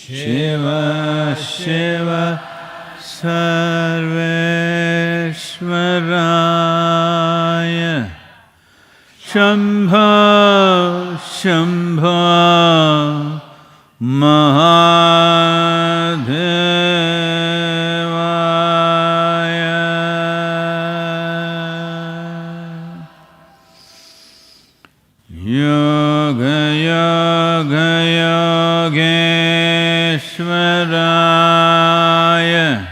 Shiva Shiva Sarveshwaraya Shambho Shambho Mahadevaya Yoga Yoga Yogeshwaraya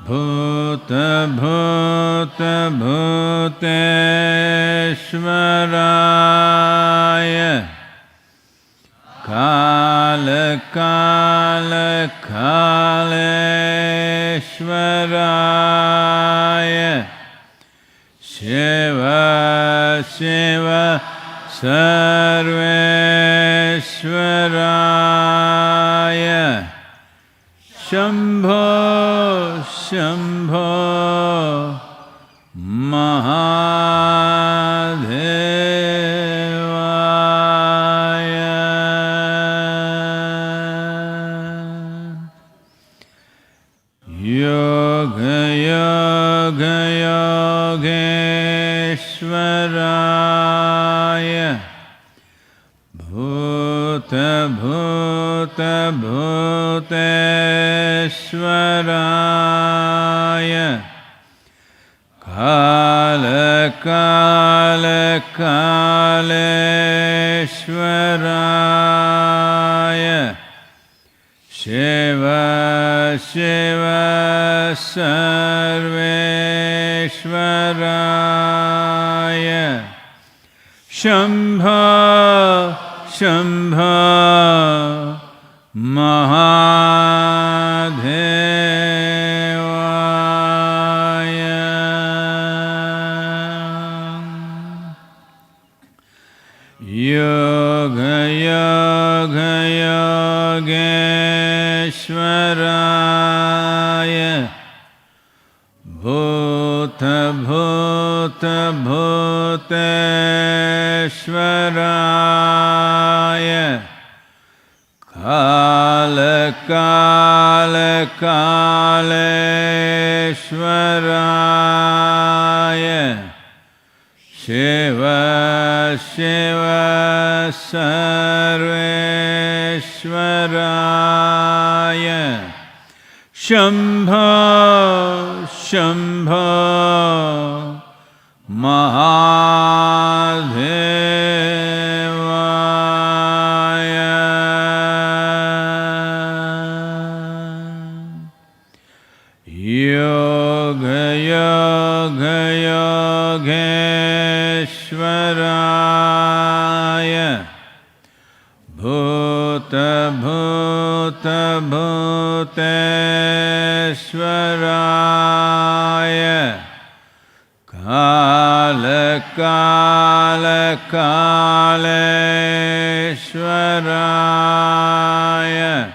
Bhuta Bhuta Bhuteshwaraya Kala Kala Kaleshwaraya Shiva Shiva Sarveshwaraya Shambho Shambho Mahadevaya Yoga Yoga Yogeshwaraya Bhuta Bhuta Bhuteshwaraya Kala Kala Kaleshwaraya Shiva Shiva Sarveshwaraya Shambho Shambho Mahadevaya Yoga Yoga Yogeshwaraya Bhuta Bhuta Bhuteshwaraya Kala Kala Kaleshwaraya Shiva Shiva Sarveshwaraya Shambho Shambho Mahadevaya Yoga Yoga Yogeshwaraya Bhuta Bhuta Bhuteshwaraya Kala Kala Kaleshwaraya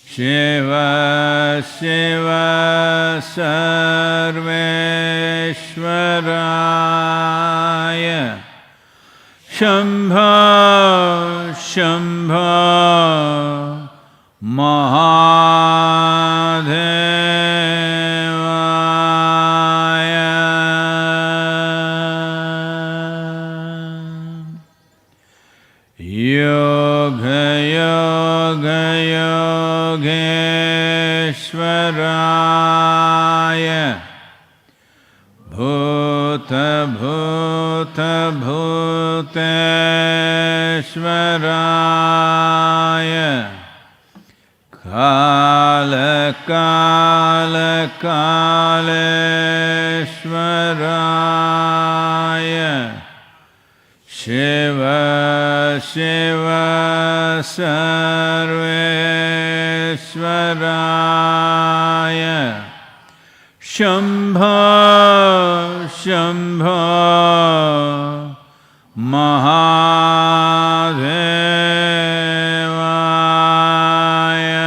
Shiva Shiva Sarveshwaraya Shambho Shambho Mahadevaya Yoga Yoga Yogeshwaraya Bhuta Bhuta Bhuteshwaraya Kala Kala Kaleshwaraya Shiva Shiva Sarveshwaraya Shambho Shambho Mahadevaya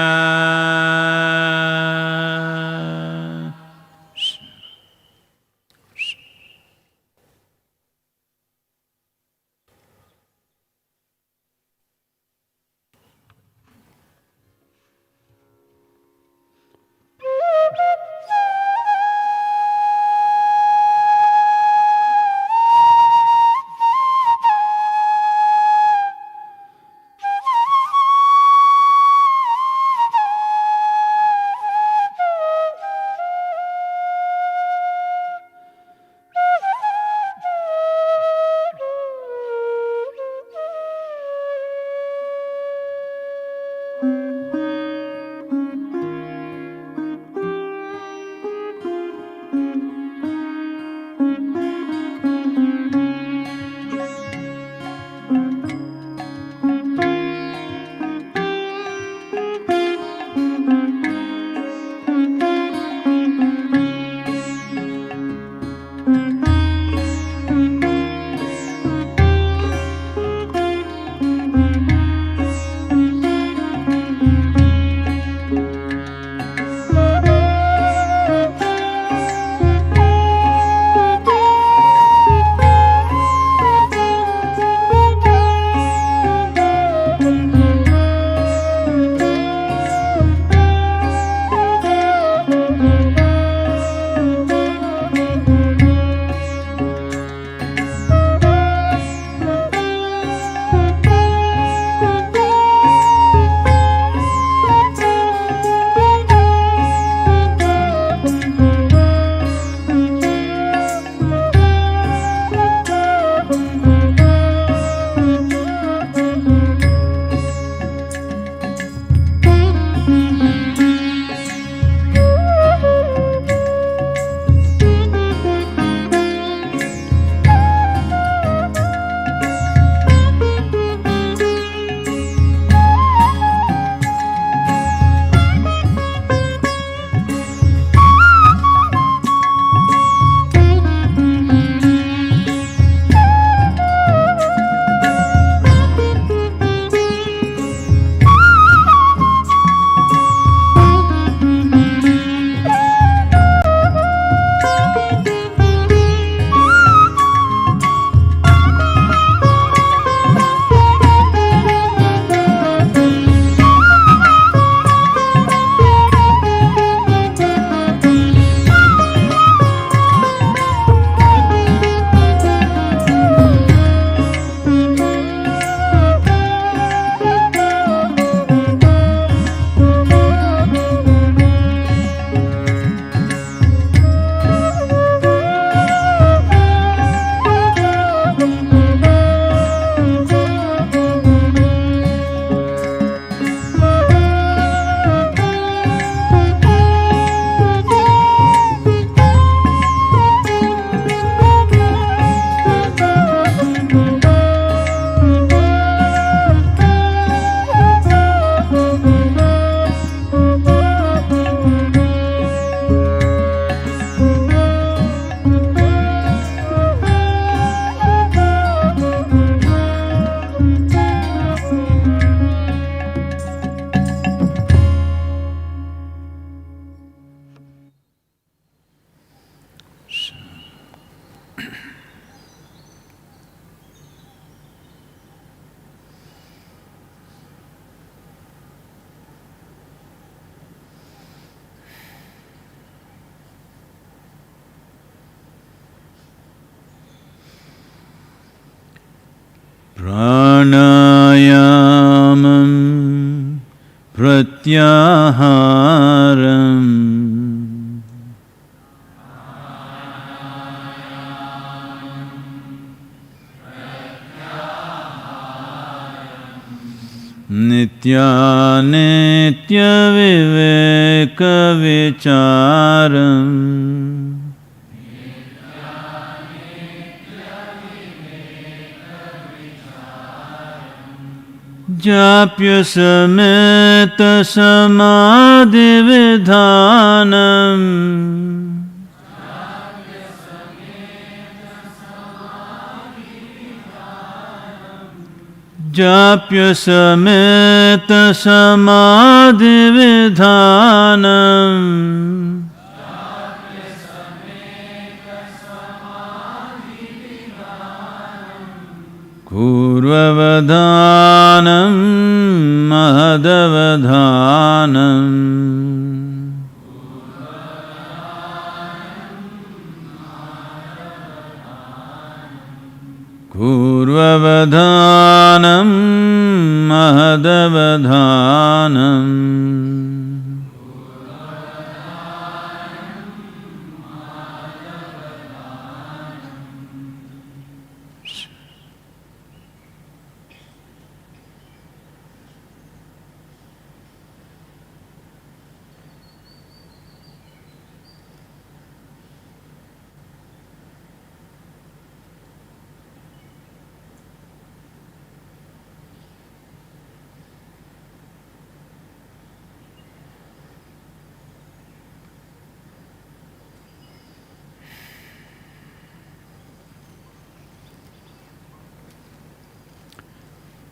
pranayamam pratyaharam nitya nitya viveka vicharam japya sameta samadhi vidhanam japya sameta samadhi vidhanam kurvavadhanam mahadavadhanam kurvavadhanam mahadavadhanam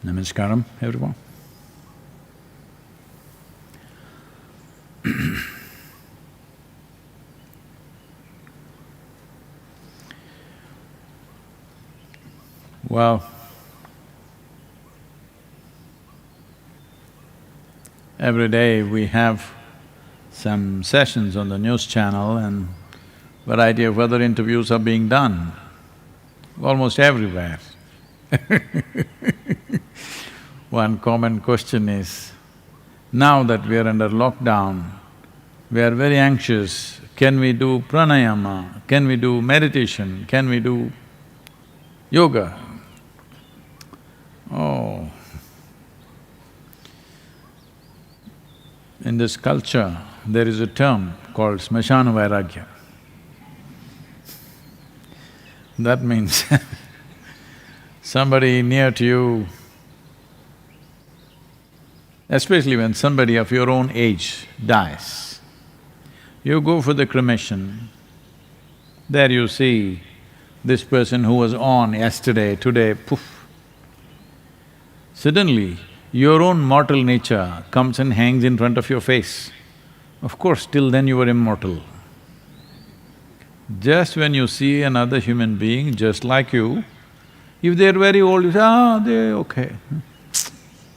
Namaskaram, everyone. Well, every day we have some sessions on the news channel and variety of other interviews are being done, almost everywhere. One common question is, now that we are under lockdown, we are very anxious, can we do pranayama, can we do meditation, can we do yoga? Oh, in this culture, there is a term called smashana vairagya. That means somebody near to you, especially when somebody of your own age dies, you go for the cremation, there you see this person who was on yesterday, today, poof. Suddenly, your own mortal nature comes and hangs in front of your face. Of course, till then you were immortal. Just when you see another human being just like you, if they're very old, you say, they're okay.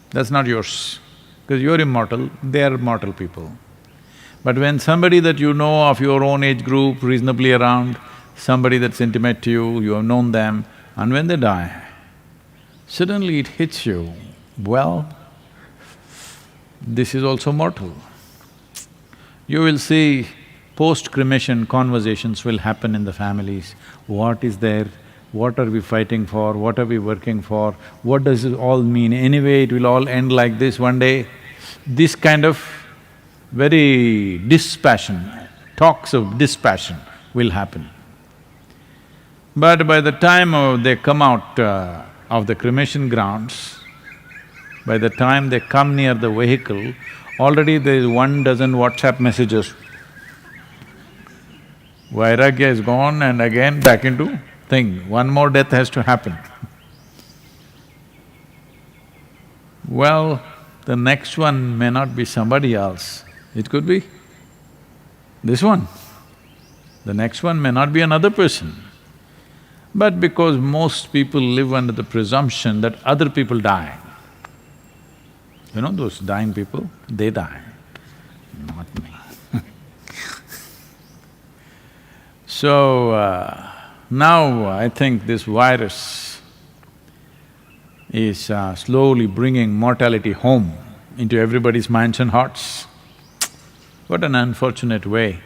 That's not yours, because you're immortal, they're mortal people. But when somebody that you know of your own age group, reasonably around, somebody that's intimate to you, you have known them, and when they die, suddenly it hits you, well, this is also mortal. You will see post-cremation conversations will happen in the families. What is there? What are we fighting for? What are we working for? What does it all mean? Anyway, it will all end like this one day. This kind of very dispassion, talks of dispassion will happen. But by the time they come out of the cremation grounds, by the time they come near the vehicle, already there is 1 dozen WhatsApp messages. Vairagya is gone and again back into thing, one more death has to happen. Well, the next one may not be somebody else, it could be this one. The next one may not be another person. But because most people live under the presumption that other people die, you know those dying people, they die, not me. So, now I think this virus is slowly bringing mortality home into everybody's minds and hearts. What an unfortunate way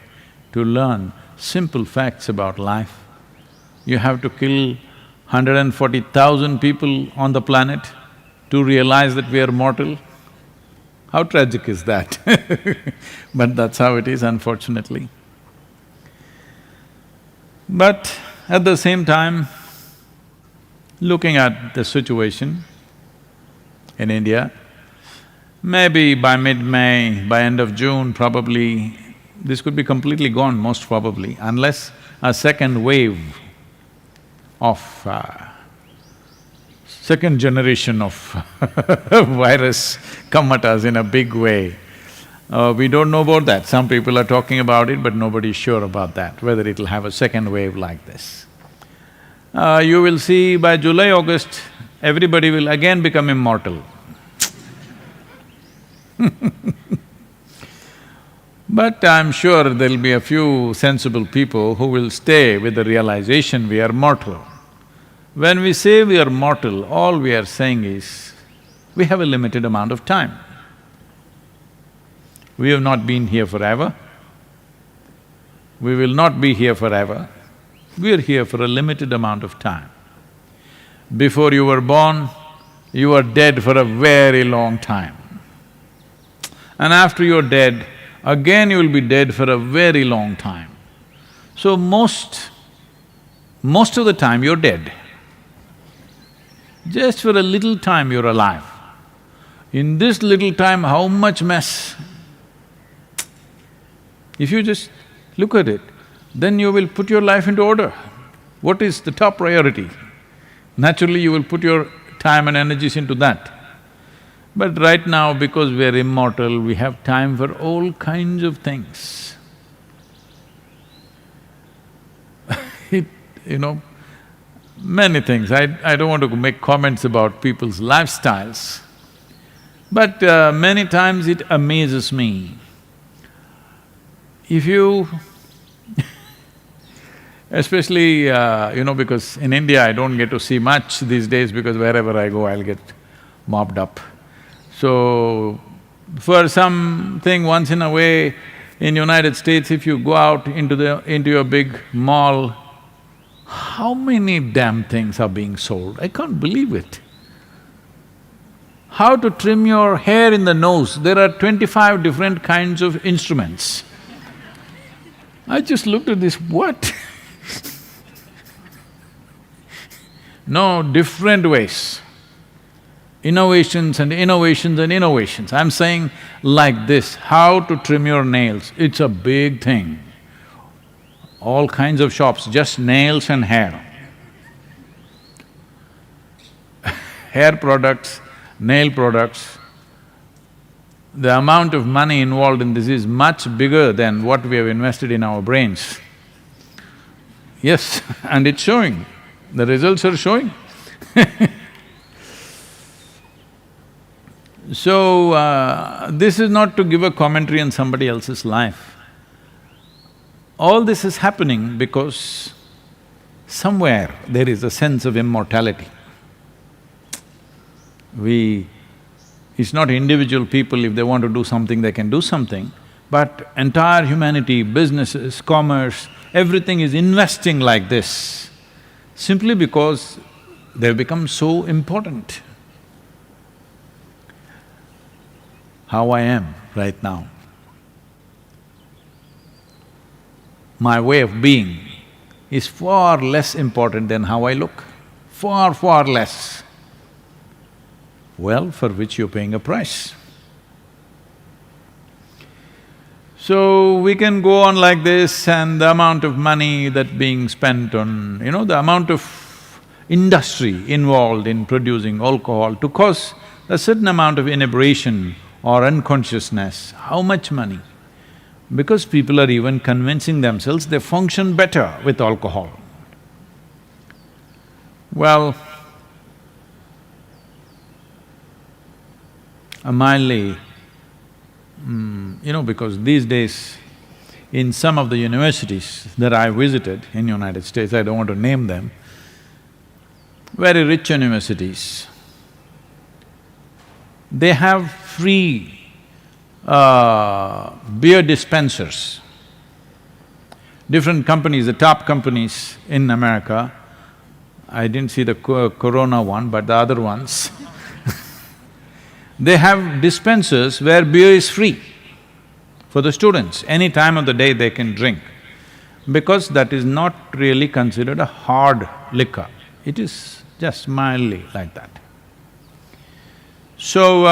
to learn simple facts about life. You have to kill 140,000 people on the planet to realize that we are mortal. How tragic is that? But that's how it is, unfortunately. But at the same time, looking at the situation in India, maybe by mid-May, by end of June, probably this could be completely gone, most probably, unless a second wave of second generation of virus come at us in a big way. We don't know about that. Some people are talking about it, but nobody's sure about that, whether it'll have a second wave like this. You will see by July, August, everybody will again become immortal. But I'm sure there'll be a few sensible people who will stay with the realization we are mortal. When we say we are mortal, all we are saying is, we have a limited amount of time. We have not been here forever. We will not be here forever. We are here for a limited amount of time. Before you were born, you were dead for a very long time. And after you're dead, again you will be dead for a very long time. So most of the time you're dead. Just for a little time you're alive. In this little time, how much mess? If you just look at it, then you will put your life into order. What is the top priority? Naturally, you will put your time and energies into that. But right now, because we are immortal, we have time for all kinds of things. Many things. I don't want to make comments about people's lifestyles, but many times it amazes me. If you especially, because in India I don't get to see much these days because wherever I go I'll get mobbed up. So, for something once in a way, in United States, if you go out into your big mall, how many damn things are being sold? I can't believe it. How to trim your hair in the nose, there are 25 different kinds of instruments. I just looked at this, what? No, different ways. Innovations and innovations and innovations. I'm saying like this, how to trim your nails, it's a big thing. All kinds of shops, just nails and hair. Hair products, nail products, the amount of money involved in this is much bigger than what we have invested in our brains. Yes, and it's showing, the results are showing. So, this is not to give a commentary on somebody else's life. All this is happening because somewhere there is a sense of immortality. It's not individual people, if they want to do something, they can do something, but entire humanity, businesses, commerce, everything is investing like this, simply because they've become so important. How I am right now, my way of being is far less important than how I look, far, far less. Well, for which you're paying a price. So, we can go on like this, and the amount of money that being spent on, the amount of industry involved in producing alcohol to cause a certain amount of inebriation or unconsciousness, how much money? Because people are even convincing themselves they function better with alcohol. Well, mildly, because these days, in some of the universities that I visited in United States, I don't want to name them, very rich universities, They have free beer dispensers. Different companies, the top companies in America, I didn't see the Corona one, but the other ones they have dispensers where beer is free for the students. Any time of the day they can drink, because that is not really considered a hard liquor. It is just mildly like that. So,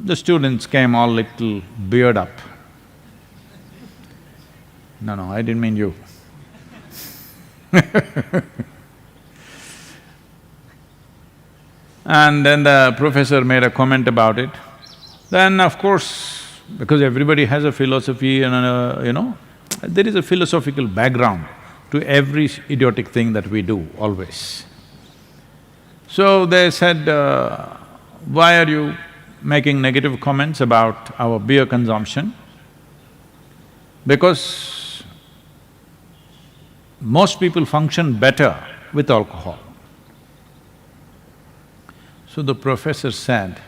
the students came all little beard up. No, I didn't mean you. And then the professor made a comment about it. Then of course, because everybody has a philosophy and there is a philosophical background to every idiotic thing that we do, always. So they said, why are you making negative comments about our beer consumption? Because most people function better with alcohol. So the professor said,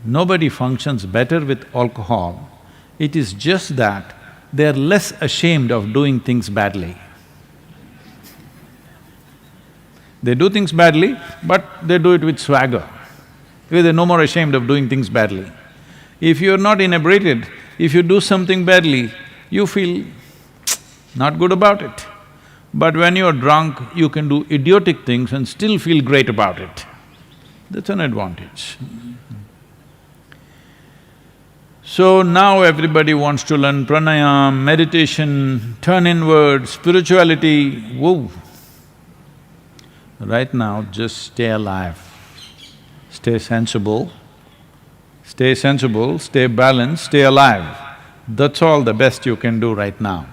nobody functions better with alcohol, it is just that they are less ashamed of doing things badly. They do things badly, but they do it with swagger, because they're no more ashamed of doing things badly. If you're not inebriated, if you do something badly, you feel not good about it. But when you're drunk, you can do idiotic things and still feel great about it. That's an advantage. So now everybody wants to learn pranayam, meditation, turn inward, spirituality, whoa. Right now, just stay alive, stay sensible, stay balanced, stay alive. That's all the best you can do right now.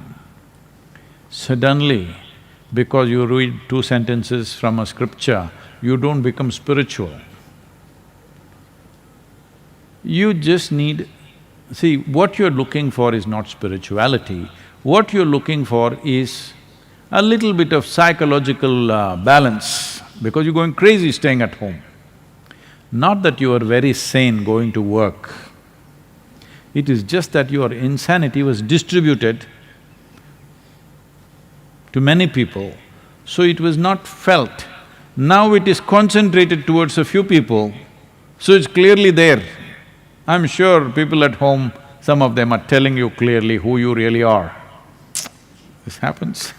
Suddenly, because you read 2 sentences from a scripture, you don't become spiritual. You just need… See, what you're looking for is not spirituality, what you're looking for is a little bit of psychological balance, because you're going crazy staying at home. Not that you are very sane going to work, it is just that your insanity was distributed to many people, so it was not felt. Now it is concentrated towards a few people, so it's clearly there. I'm sure people at home, some of them are telling you clearly who you really are. This happens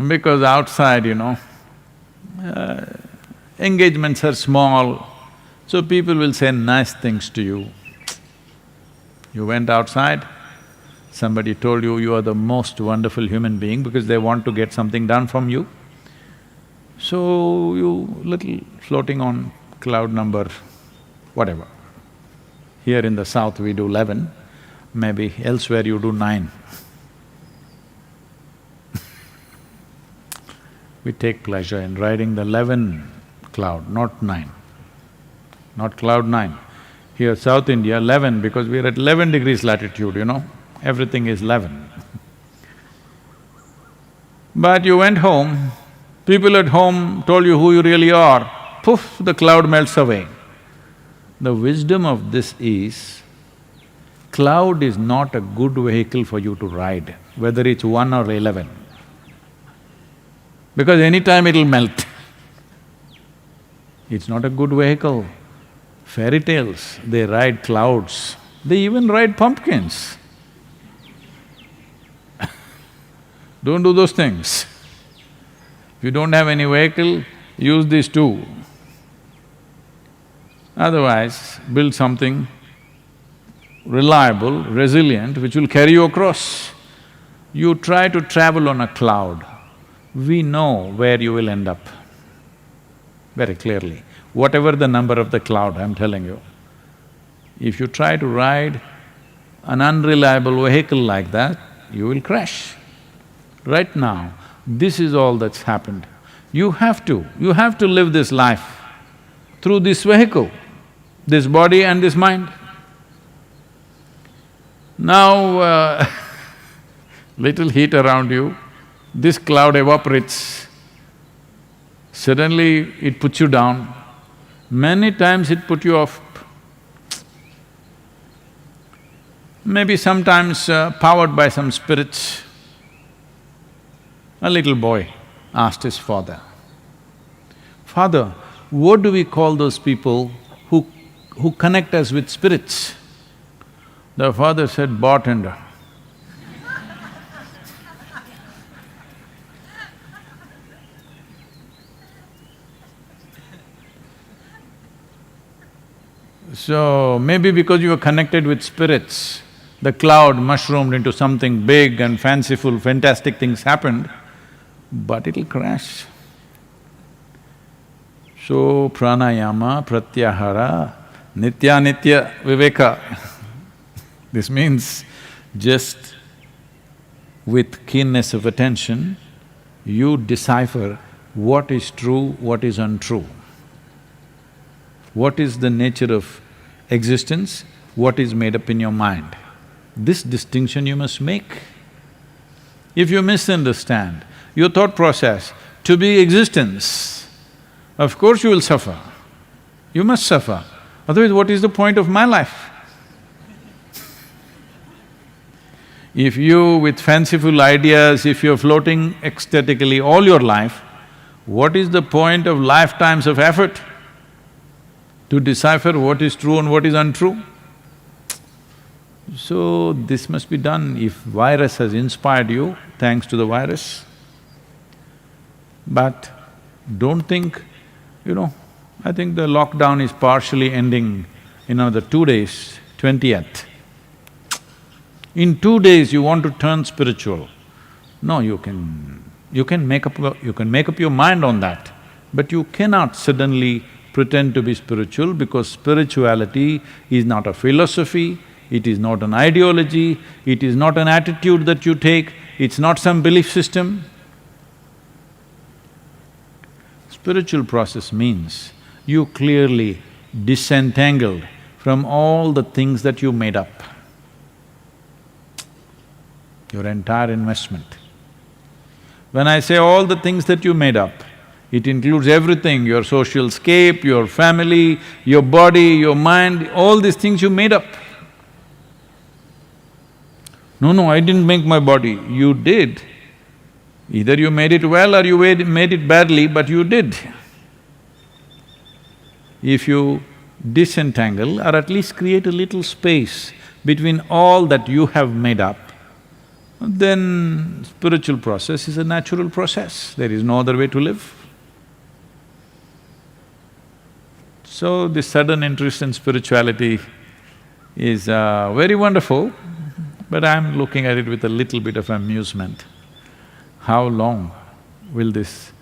because outside, engagements are small, so people will say nice things to you. You went outside, somebody told you you are the most wonderful human being because they want to get something done from you. So you little floating on cloud number whatever. Here in the south we do 11, maybe elsewhere you do 9. We take pleasure in riding the 11 cloud, not 9, not cloud 9. Here South India, 11 because we're at 11 degrees latitude, everything is 11. But you went home, people at home told you who you really are, poof, the cloud melts away. The wisdom of this is, cloud is not a good vehicle for you to ride, whether it's 1 or 11, because anytime it'll melt. It's not a good vehicle. Fairy tales, they ride clouds, they even ride pumpkins. Don't do those things. If you don't have any vehicle, use these two. Otherwise, build something reliable, resilient, which will carry you across. You try to travel on a cloud, we know where you will end up very clearly. Whatever the number of the cloud, I'm telling you. If you try to ride an unreliable vehicle like that, you will crash. Right now, this is all that's happened. You have to live this life through this vehicle, this body and this mind. Now, little heat around you, this cloud evaporates, Suddenly it puts you down. Many times it put you off. Maybe sometimes powered by some spirits. A little boy asked his father, "Father, what do we call those people who connect us with spirits?" The father said, "Bartender." So, maybe because you were connected with spirits, the cloud mushroomed into something big and fanciful, fantastic things happened, but it'll crash. So, pranayama, pratyahara, nitya viveka. This means just with keenness of attention, you decipher what is true, what is untrue. What is the nature of existence, what is made up in your mind. This distinction you must make. If you misunderstand your thought process to be existence, of course you will suffer. You must suffer, otherwise what is the point of my life? If you, with fanciful ideas, if you're floating ecstatically all your life, what is the point of lifetimes of effort to decipher what is true and what is untrue? So, this must be done. If virus has inspired you, thanks to the virus. But don't think, I think the lockdown is partially ending in another 2 days, 20th. In 2 days you want to turn spiritual. No, you can make up your mind on that, but you cannot suddenly pretend to be spiritual, because spirituality is not a philosophy, it is not an ideology, it is not an attitude that you take, it's not some belief system. Spiritual process means you clearly disentangled from all the things that you made up. Your entire investment. When I say all the things that you made up, it includes everything, your social scape, your family, your body, your mind, all these things you made up. No, I didn't make my body, you did. Either you made it well or you made it badly, but you did. If you disentangle or at least create a little space between all that you have made up, then spiritual process is a natural process, there is no other way to live. So, this sudden interest in spirituality is very wonderful, but I'm looking at it with a little bit of amusement. How long will this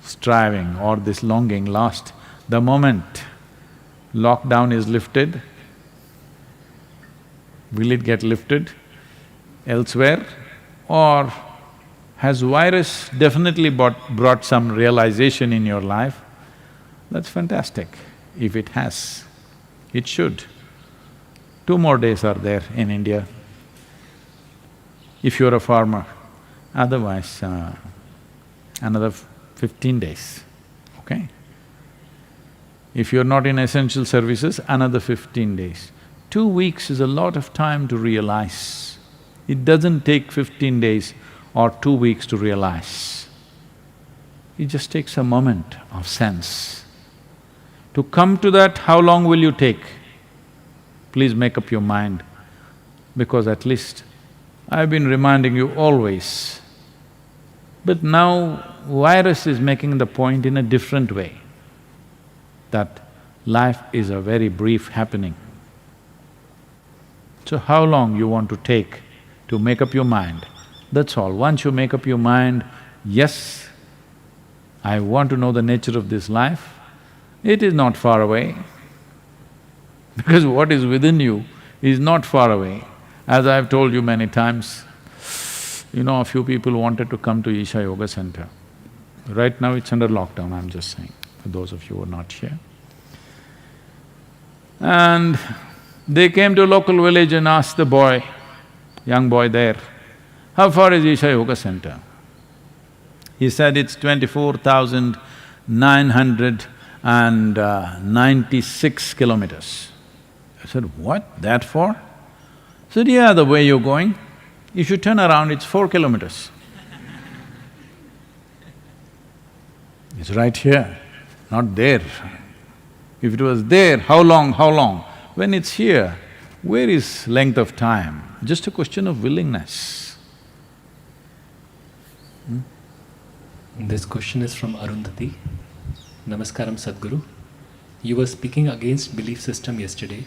striving or this longing last? The moment lockdown is lifted, will it get lifted elsewhere? Or has virus definitely brought some realization in your life? That's fantastic. If it has, it should. 2 more days are there in India, if you're a farmer. Otherwise, another 15 days, okay? If you're not in essential services, another 15 days. 2 weeks is a lot of time to realize. It doesn't take 15 days or 2 weeks to realize. It just takes a moment of sense. To come to that, how long will you take? Please make up your mind, because at least I've been reminding you always. But now virus is making the point in a different way, that life is a very brief happening. So how long you want to take to make up your mind, that's all. Once you make up your mind, yes, I want to know the nature of this life, it is not far away, because what is within you is not far away. As I've told you many times, a few people wanted to come to Isha Yoga Center. Right now it's under lockdown, I'm just saying, for those of you who are not here. And they came to a local village and asked the young boy there, "How far is Isha Yoga Center?" He said it's 24,996 kilometers. I said, what, that far? He said, yeah, the way you're going, if you turn around, it's 4 kilometers. It's right here, not there. If it was there, how long, how long? When it's here, where is length of time? Just a question of willingness. This question is from Arundhati. Namaskaram Sadhguru. You were speaking against belief system yesterday,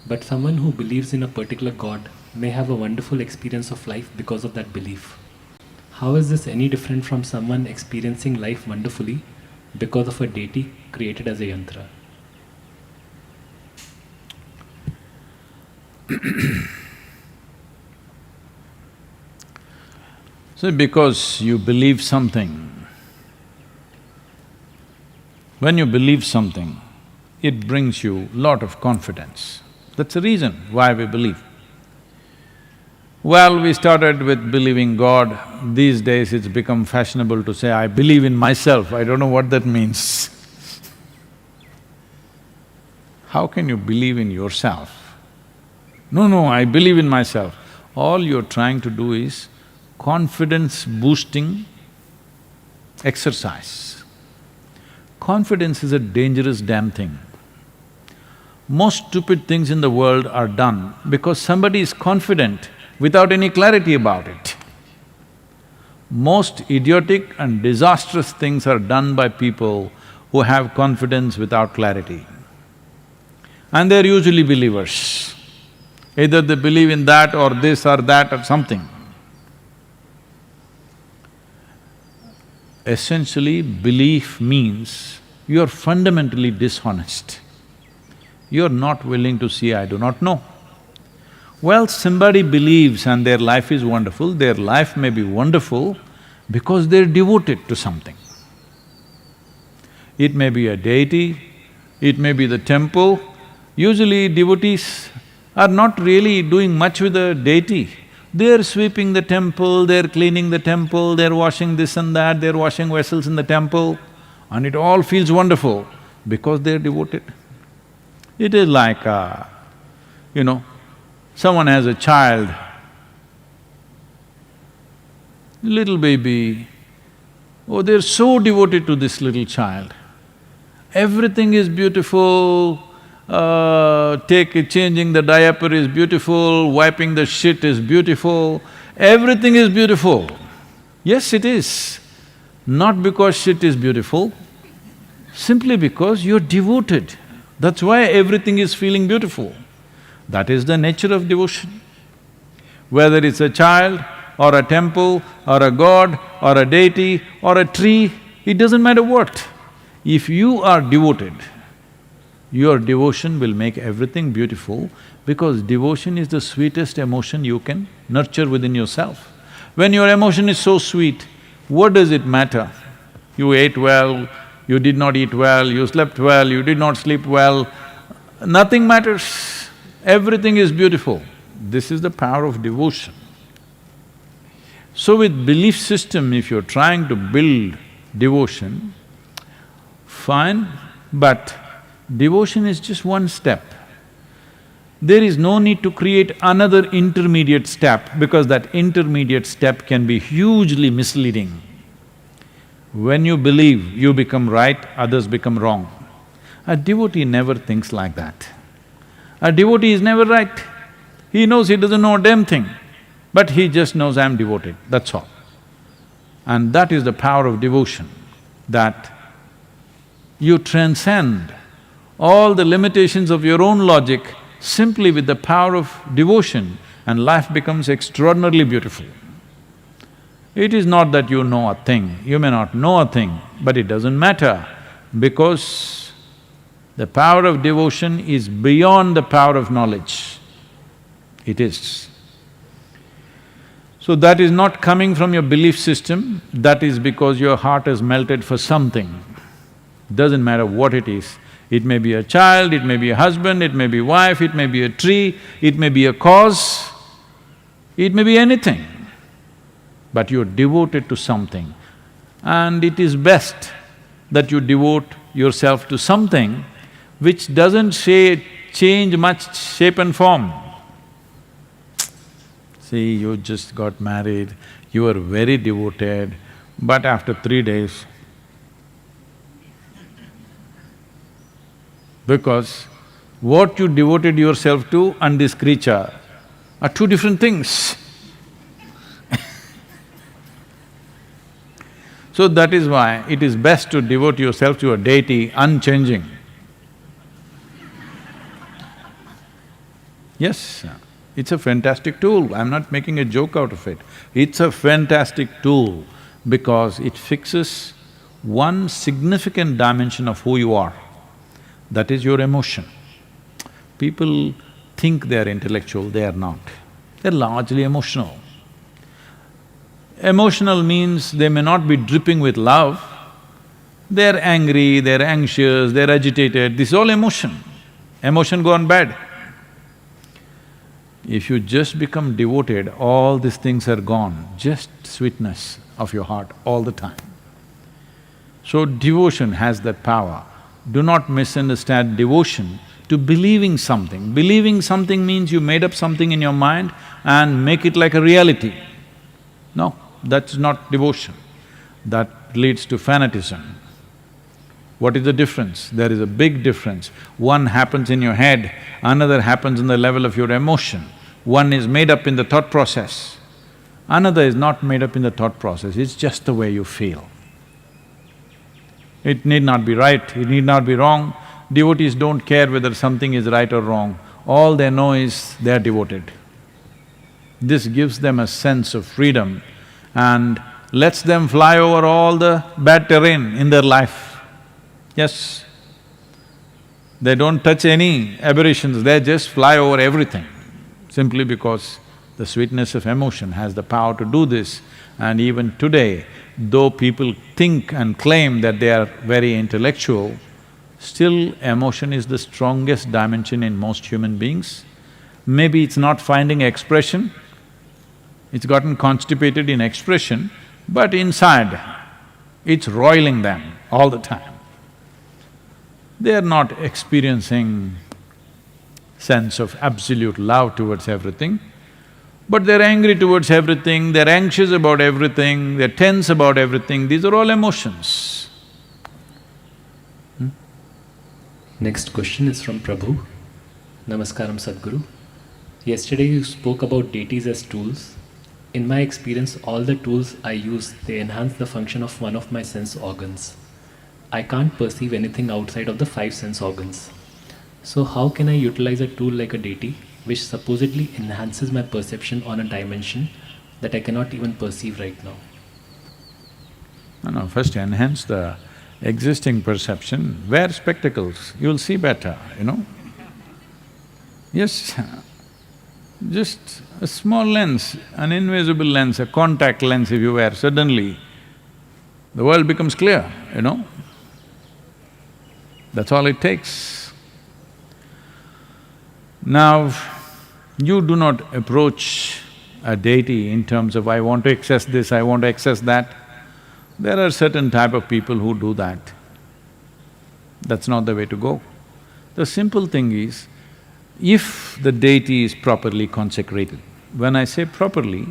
but someone who believes in a particular God may have a wonderful experience of life because of that belief. How is this any different from someone experiencing life wonderfully because of a deity created as a yantra? So because you believe something, when you believe something, it brings you lot of confidence. That's the reason why we believe. Well, we started with believing God. These days it's become fashionable to say, I believe in myself. I don't know what that means. How can you believe in yourself? No, I believe in myself. All you're trying to do is confidence-boosting exercise. Confidence is a dangerous damn thing. Most stupid things in the world are done because somebody is confident without any clarity about it. Most idiotic and disastrous things are done by people who have confidence without clarity. And they're usually believers. Either they believe in that or this or that or something. Essentially, belief means you're fundamentally dishonest. You're not willing to see, I do not know. Well, somebody believes and their life is wonderful, their life may be wonderful because they're devoted to something. It may be a deity, it may be the temple. Usually devotees are not really doing much with the deity. They're sweeping the temple, they're cleaning the temple, they're washing this and that, they're washing vessels in the temple, and it all feels wonderful because they're devoted. It is like, someone has a child, little baby, oh, they're so devoted to this little child. Everything is beautiful, changing the diaper is beautiful, wiping the shit is beautiful, everything is beautiful. Yes, it is. Not because shit is beautiful, simply because you're devoted. That's why everything is feeling beautiful. That is the nature of devotion. Whether it's a child or a temple or a god or a deity or a tree, it doesn't matter what. If you are devoted, your devotion will make everything beautiful because devotion is the sweetest emotion you can nurture within yourself. When your emotion is so sweet, what does it matter? You ate well, you did not eat well, you slept well, you did not sleep well, nothing matters. Everything is beautiful. This is the power of devotion. So with belief system, if you're trying to build devotion, fine, but devotion is just one step. There is no need to create another intermediate step because that intermediate step can be hugely misleading. When you believe, you become right, others become wrong. A devotee never thinks like that. A devotee is never right. He knows he doesn't know a damn thing, but he just knows I'm devoted, that's all. And that is the power of devotion, that you transcend all the limitations of your own logic simply with the power of devotion, and life becomes extraordinarily beautiful. It is not that you know a thing, you may not know a thing, but it doesn't matter because the power of devotion is beyond the power of knowledge. It is. So that is not coming from your belief system, that is because your heart has melted for something. Doesn't matter what it is. It may be a child, it may be a husband, it may be a wife, it may be a tree, it may be a cause, it may be anything. But you're devoted to something. And it is best that you devote yourself to something which doesn't change much shape and form. See, you just got married, you were very devoted, but after 3 days, because what you devoted yourself to and this creature are two different things. So that is why it is best to devote yourself to a deity unchanging. Yes, it's a fantastic tool, I'm not making a joke out of it. It's a fantastic tool because it fixes one significant dimension of who you are, that is your emotion. People think they are intellectual, they are not. They're largely emotional. Emotional means they may not be dripping with love, they're angry, they're anxious, they're agitated, this is all emotion. Emotion gone bad. If you just become devoted, all these things are gone, just sweetness of your heart all the time. So devotion has that power. Do not misunderstand devotion to believing something. Believing something means you made up something in your mind and make it like a reality. No, that's not devotion. That leads to fanatism. What is the difference? There is a big difference. One happens in your head, another happens in the level of your emotion. One is made up in the thought process, another is not made up in the thought process, it's just the way you feel. It need not be right, it need not be wrong. Devotees don't care whether something is right or wrong, all they know is they are devoted. This gives them a sense of freedom and lets them fly over all the bad terrain in their life. Yes, they don't touch any aberrations, they just fly over everything, simply because the sweetness of emotion has the power to do this. And even today, though people think and claim that they are very intellectual, still emotion is the strongest dimension in most human beings. Maybe it's not finding expression, it's gotten constipated in expression, but inside, it's roiling them all the time. They are not experiencing sense of absolute love towards everything, but they're angry towards everything, they're anxious about everything, they're tense about everything, these are all emotions. Next question is from Prabhu. Namaskaram Sadhguru. Yesterday you spoke about deities as tools. In my experience, all the tools I use, they enhance the function of one of my sense organs. I can't perceive anything outside of the 5 sense organs. So how can I utilize a tool like a deity, which supposedly enhances my perception on a dimension that I cannot even perceive right now? No, first enhance the existing perception, wear spectacles, you'll see better, you know. Yes, just a small lens, an invisible lens, a contact lens if you wear, suddenly the world becomes clear, you know. That's all it takes. Now, you do not approach a deity in terms of, I want to access this, I want to access that. There are certain type of people who do that. That's not the way to go. The simple thing is, if the deity is properly consecrated, when I say properly,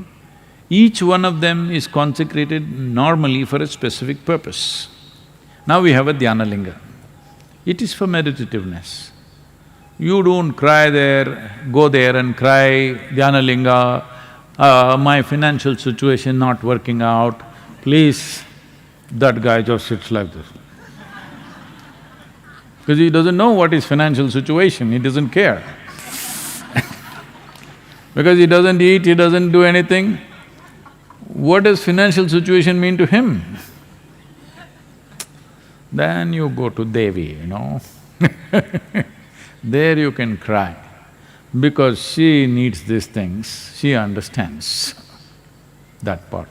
each one of them is consecrated normally for a specific purpose. Now we have a dhyana linga. It is for meditativeness. You don't cry there, go there and cry, dhyana linga, my financial situation not working out, please, that guy just sits like this. Because he doesn't know what is financial situation, he doesn't care. Because he doesn't eat, he doesn't do anything, what does financial situation mean to him? Then you go to Devi, you know. There you can cry, because she needs these things, she understands that part.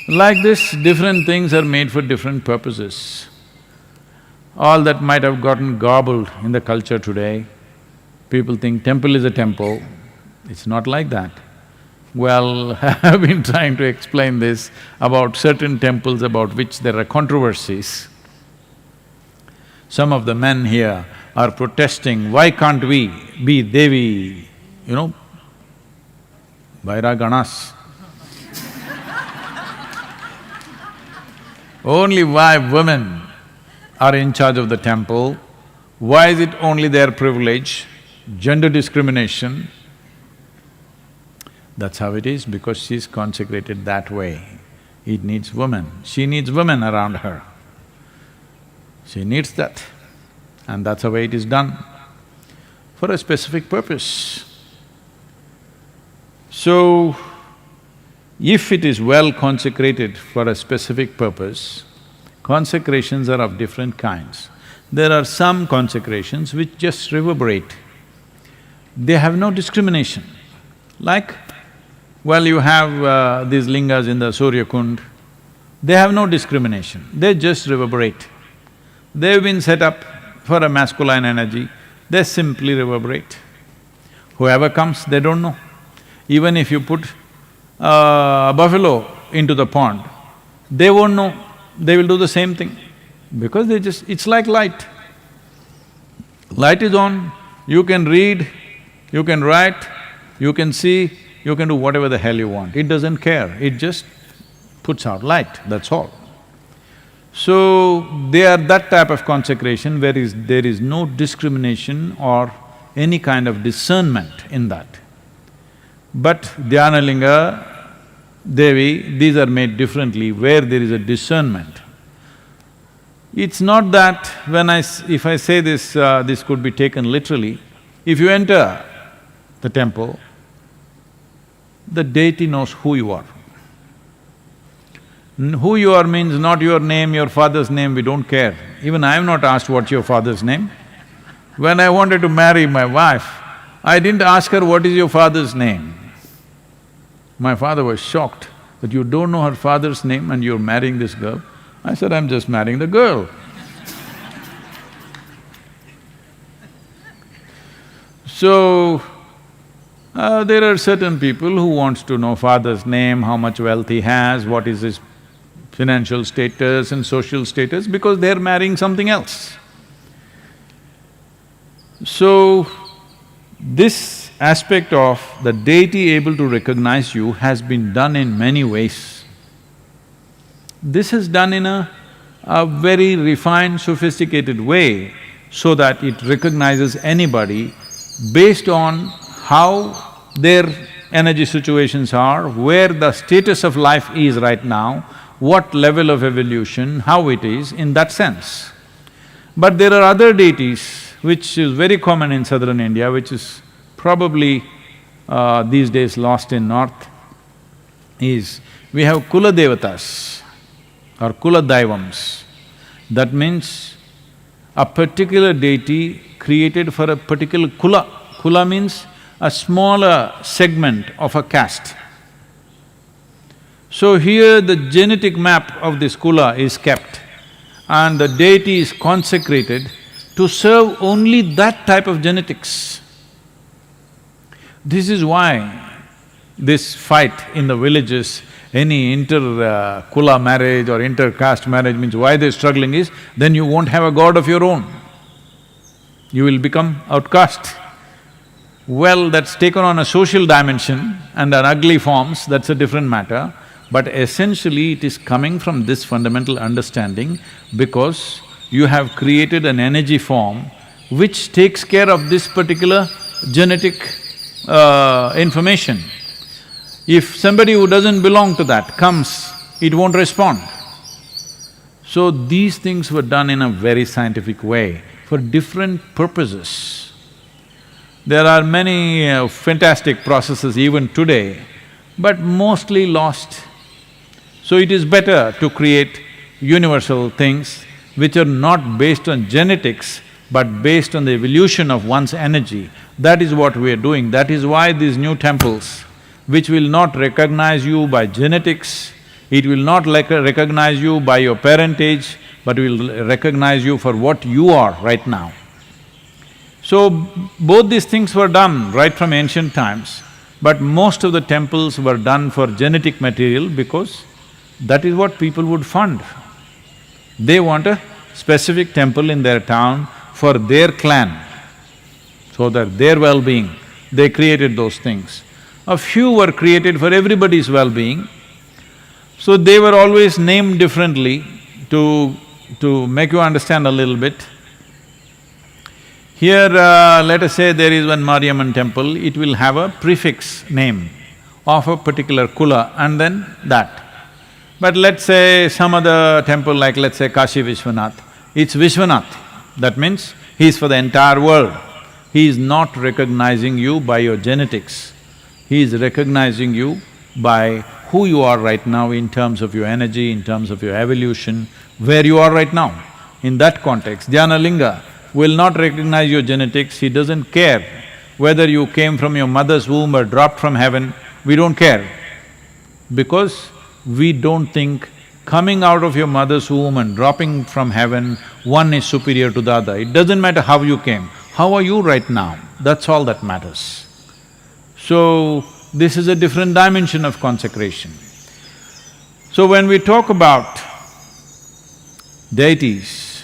Like this, different things are made for different purposes. All that might have gotten garbled in the culture today, people think temple is a temple, it's not like that. Well, I've been trying to explain this about certain temples about which there are controversies. Some of the men here are protesting, why can't we be Devi, Vairaganas? Only why women are in charge of the temple? Why is it only their privilege? Gender discrimination. That's how it is, because she's consecrated that way. It needs women, she needs women around her. She needs that, and that's the way it is done, for a specific purpose. So, if it is well consecrated for a specific purpose, consecrations are of different kinds. There are some consecrations which just reverberate. They have no discrimination. Like, well, you have these lingas in the Surya Kund, they have no discrimination, they just reverberate. They've been set up for a masculine energy, they simply reverberate. Whoever comes, they don't know. Even if you put a buffalo into the pond, they won't know, they will do the same thing, because they just… it's like light. Light is on, you can read, you can write, you can see, you can do whatever the hell you want. It doesn't care, it just puts out light, that's all. So, they are that type of consecration where there is no discrimination or any kind of discernment in that. But Dhyanalinga, Devi, these are made differently where there is a discernment. It's not that if I say this, this could be taken literally. If you enter the temple, the deity knows who you are. Who you are means not your name, your father's name, we don't care. Even I have not asked what's your father's name. When I wanted to marry my wife, I didn't ask her, what is your father's name? My father was shocked that you don't know her father's name and you're marrying this girl. I said, I'm just marrying the girl. So, there are certain people who wants to know father's name, how much wealth he has, what is his financial status and social status, because they're marrying something else. So, this aspect of the deity able to recognize you has been done in many ways. This is done in a very refined, sophisticated way so that it recognizes anybody based on how their energy situations are, where the status of life is right now, what level of evolution, how it is, in that sense. But there are other deities which is very common in southern India, which is probably these days lost in north, is we have Kula Devatas or Kula Daivams. That means a particular deity created for a particular Kula. Kula means a smaller segment of a caste. So here the genetic map of this Kula is kept and the deity is consecrated to serve only that type of genetics. This is why this fight in the villages, any inter-Kula marriage or inter-caste marriage means why they're struggling is, then you won't have a god of your own. You will become outcast. Well, that's taken on a social dimension and an ugly forms, that's a different matter. But essentially it is coming from this fundamental understanding because you have created an energy form which takes care of this particular genetic information. If somebody who doesn't belong to that comes, it won't respond. So these things were done in a very scientific way for different purposes. There are many fantastic processes even today, but mostly lost. So it is better to create universal things which are not based on genetics, but based on the evolution of one's energy. That is what we are doing. That is why these new temples, which will not recognize you by genetics, it will not recognize you by your parentage, but will recognize you for what you are right now. So, both these things were done right from ancient times. But most of the temples were done for genetic material because that is what people would fund. They want a specific temple in their town for their clan, so that their well-being, they created those things. A few were created for everybody's well-being, so they were always named differently to make you understand a little bit. Here, let us say there is one Mariamman temple, it will have a prefix name of a particular kula and then that. But let's say some other temple like let's say Kashi Vishwanath, it's Vishwanath. That means he is for the entire world. He is not recognizing you by your genetics. He is recognizing you by who you are right now in terms of your energy, in terms of your evolution, where you are right now. In that context, Dhyanalinga will not recognize your genetics, he doesn't care whether you came from your mother's womb or dropped from heaven, we don't care. Because we don't think coming out of your mother's womb and dropping from heaven, one is superior to the other. It doesn't matter how you came, how are you right now, that's all that matters. So, this is a different dimension of consecration. So when we talk about deities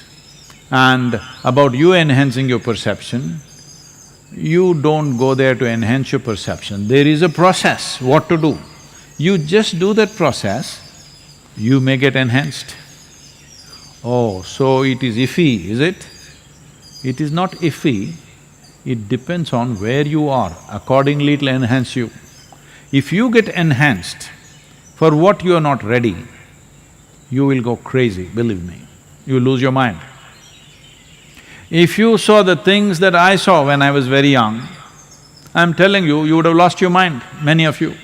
and about you enhancing your perception, you don't go there to enhance your perception. There is a process, what to do. You just do that process, you may get enhanced. Oh, so it is iffy, is it? It is not iffy, it depends on where you are, accordingly it'll enhance you. If you get enhanced for what you are not ready, you will go crazy, believe me, you lose your mind. If you saw the things that I saw when I was very young, I'm telling you, you would have lost your mind, many of you.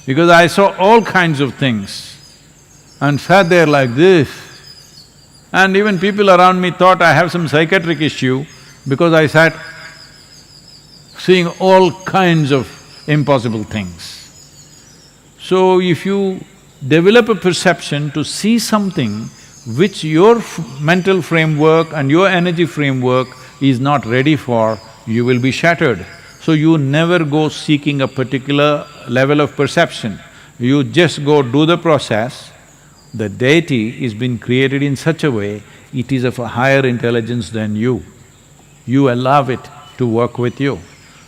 Because I saw all kinds of things and sat there like this, and even people around me thought I have some psychiatric issue because I sat seeing all kinds of impossible things. So if you develop a perception to see something which your mental framework and your energy framework is not ready for, you will be shattered. So you never go seeking a particular level of perception, you just go do the process. The deity is been created in such a way, it is of a higher intelligence than you. You allow it to work with you.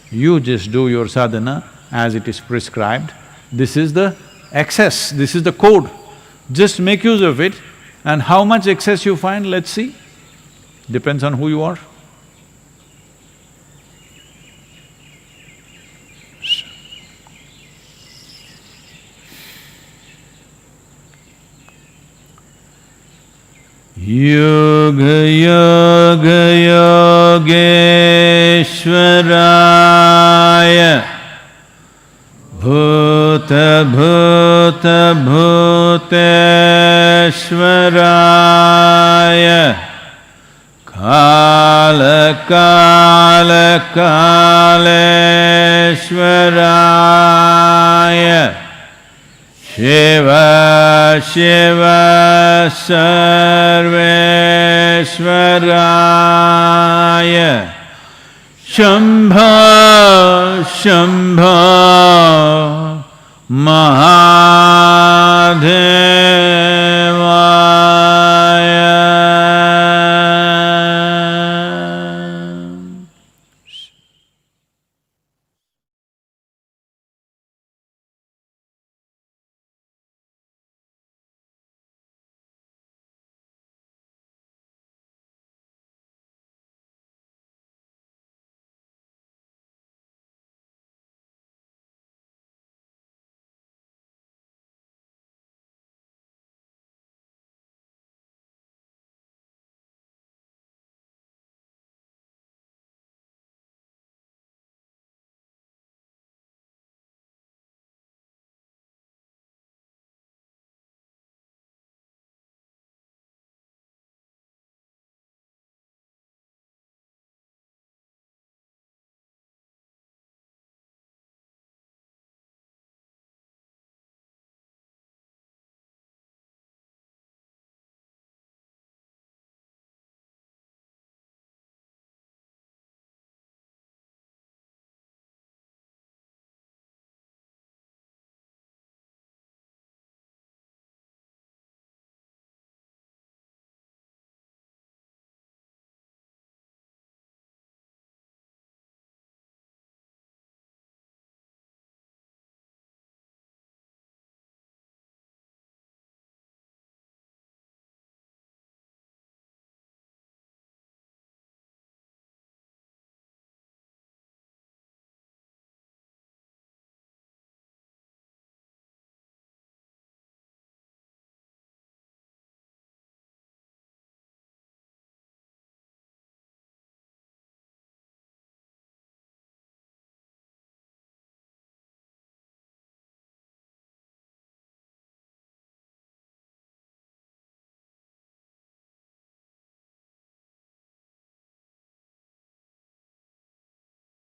You just do your sadhana as it is prescribed. This is the excess, this is the code. Just make use of it, and how much excess you find, let's see. Depends on who you are. Yoga Yoga Yogeshwaraya Bhuta Bhuta Bhuteshwaraya Kala Kala Kaleshwaraya Shiva Shiva Sa